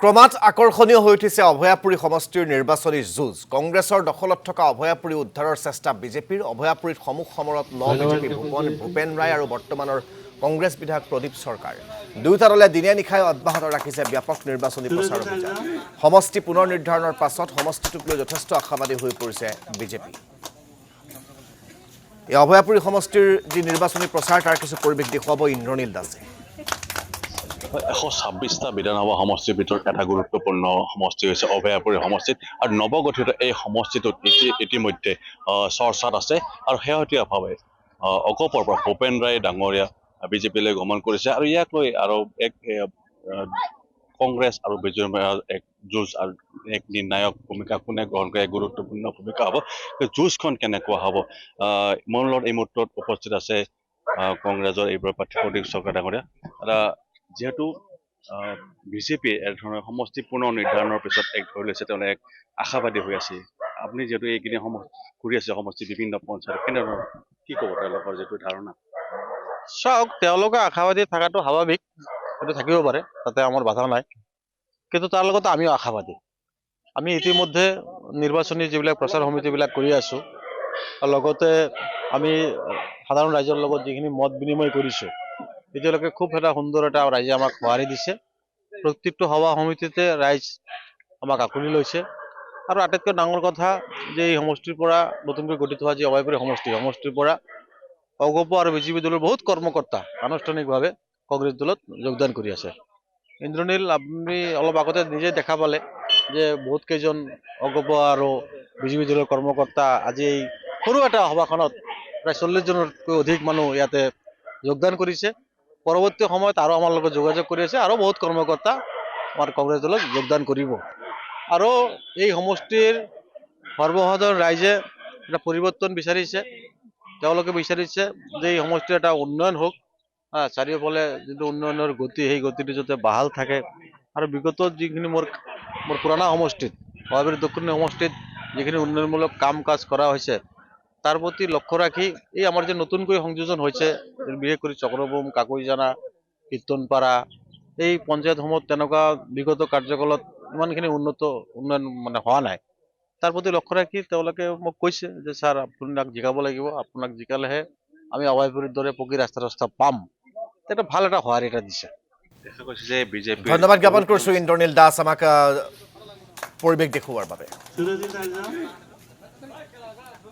ক্ৰমাৎ আকৰ্ষণীয় হৈ উঠিছে অভয়াপুৰী সমষ্টিৰ নিৰ্বাচনী যুঁজ কংগ্ৰেছৰ দখলত থকা অভয়াপুৰী উদ্ধাৰৰ চেষ্টা বিজেপিৰ অভয়াপুৰীত সমুখ সমৰত বিজেপি ভূপেন ৰায় আৰু বৰ্তমানৰ কংগ্ৰেছ বিধায়ক প্ৰদীপ সৰকাৰ দুয়োটা দলে দিনে নিশাই অব্যাহত ৰাখিছে ব্যাপক নিৰ্বাচনী প্ৰচাৰ অভিযান সমষ্টি পুনৰ নিৰ্ধাৰণৰ পাছত সমষ্টিটোক লৈ যথেষ্ট আশাবাদী হৈ পৰিছে বিজেপি এই অভয়াপুৰী সমষ্টিৰ যি নিৰ্বাচনী প্ৰচাৰ তাৰ কিছু পৰিৱেশ দেখুৱাব ইন্দ্ৰনীল দাসে 126টা বিধানসভা সমষ্টিৰ ভিতৰত এটা গুৰুত্বপূৰ্ণ সমষ্টি হৈছে অভয়াপুৰী সমষ্টিত আৰু নৱগঠিত এই সমষ্টিটোত ইতিমধ্যে চৰ্চাত আছে আৰু শেহতীয়াভাৱে অকপৰ পৰা ভূপেন ৰায় ডাঙৰীয়া বিজেপিলৈ গমন কৰিছে আৰু ইয়াক লৈ আৰু এক কংগ্ৰেছ আৰু বিজেপিৰ এক যুঁজ আৰু এক নিৰ্ণায়ক ভূমিকা কোনে গ্ৰহণ কৰে গুৰুত্বপূৰ্ণ ভূমিকা হ'ব যুঁজখন কেনেকুৱা হ'ব মোৰ লগত এই মুহূৰ্তত উপস্থিত আছে কংগ্ৰেছৰ এইবাৰ প্ৰাৰ্থী প্ৰদীপ সৰকাৰ ডাঙৰীয়া যেহেতু বিজেপি এক ধৰণৰ সমষ্টি পুনৰ নিৰ্ধাৰণৰ পিছত এক ধৰি লৈছে তেওঁলোকে এক আশাবাদী হৈ আছে আপুনি যেহেতু এইখিনি ঘূৰি আছে সমষ্টি বিভিন্ন পঞ্চায়ত কেনেধৰণৰ কি ক'ব তেওঁলোকৰ যিটো ধাৰণা চাওক তেওঁলোকে আশাবাদী থকাটো স্বাভাৱিক সেইটো থাকিব পাৰে তাতে আমাৰ বাধা নাই কিন্তু তাৰ লগত আমিও আশাবাদী আমি ইতিমধ্যে নিৰ্বাচনী যিবিলাক প্ৰচাৰ সমিতিবিলাক কৰি আছোঁ আৰু লগতে আমি সাধাৰণ ৰাইজৰ লগত যিখিনি মত বিনিময় কৰিছোঁ এতিয়ালৈকে খুব এটা সুন্দৰ এটা ৰাইজে আমাক সঁহাৰি দিছে প্ৰত্যেকটো সভা সমিতিতে ৰাইজ আমাক আঁকোৱালি লৈছে আৰু আটাইতকৈ ডাঙৰ কথা যে এই সমষ্টিৰ পৰা নতুনকৈ গঠিত হোৱা যি অভয়াপুৰী সমষ্টিৰ পৰা অগপ আৰু বিজেপি দলৰ বহুত কৰ্মকৰ্তা আনুষ্ঠানিকভাৱে কংগ্ৰেছ দলত যোগদান কৰি আছে ইন্দ্ৰনীল আপুনি অলপ আগতে নিজে দেখা পালে যে বহুত কেইজন অগপ আৰু বিজেপি দলৰ কৰ্মকৰ্তা আজি এই সৰু এটা সভাখনত প্ৰায় 40জনতকৈ অধিক মানুহ ইয়াতে যোগদান কৰিছে পৰৱৰ্তী সময়ত আৰু আমাৰ লগত যোগাযোগ কৰি আছে আৰু বহুত কৰ্মকৰ্তা আমাৰ কংগ্ৰেছ দলত যোগদান কৰিব আৰু এই সমষ্টিৰ সৰ্বসাধাৰণ ৰাইজে এটা পৰিৱৰ্তন বিচাৰিছে তেওঁলোকে বিচাৰিছে যে এই সমষ্টিৰ এটা উন্নয়ন হওক চাৰিওফালে যিটো উন্নয়নৰ গতি সেই গতিটো যাতে বাহাল থাকে আৰু বিগত যিখিনি মোৰ পুৰণা সমষ্টিত অভয়াপুৰী দক্ষিণ সমষ্টিত যিখিনি উন্নয়নমূলক কাম কাজ কৰা হৈছে তাৰ প্ৰতি লক্ষ্য ৰাখি এই আমাৰ যে নতুনকৈ সংযোজন হৈছে বিশেষ কৰি চক্ৰবোম কাকৈজানা কীৰ্তনপাৰা এই পঞ্চায়তসমূহত তেনেকুৱা বিগত কাৰ্যকালত ইমানখিনি উন্নয়ন মানে হোৱা নাই তাৰ প্ৰতি লক্ষ্য ৰাখি তেওঁলোকে মোক কৈছে যে ছাৰ আপোনাক জিকাব লাগিব আপোনাক জিকালেহে আমি অভয়াপুৰীৰ দৰে পকী ৰাস্তা পাম এটা ভাল এটা সঁহাৰি এটা দিছে দেখা গৈছে যে বিজেপি ধন্যবাদ জ্ঞাপন কৰিছোঁ ইন্দ্ৰনীল দাস আমাক পৰিৱেশ দেখুওৱাৰ বাবে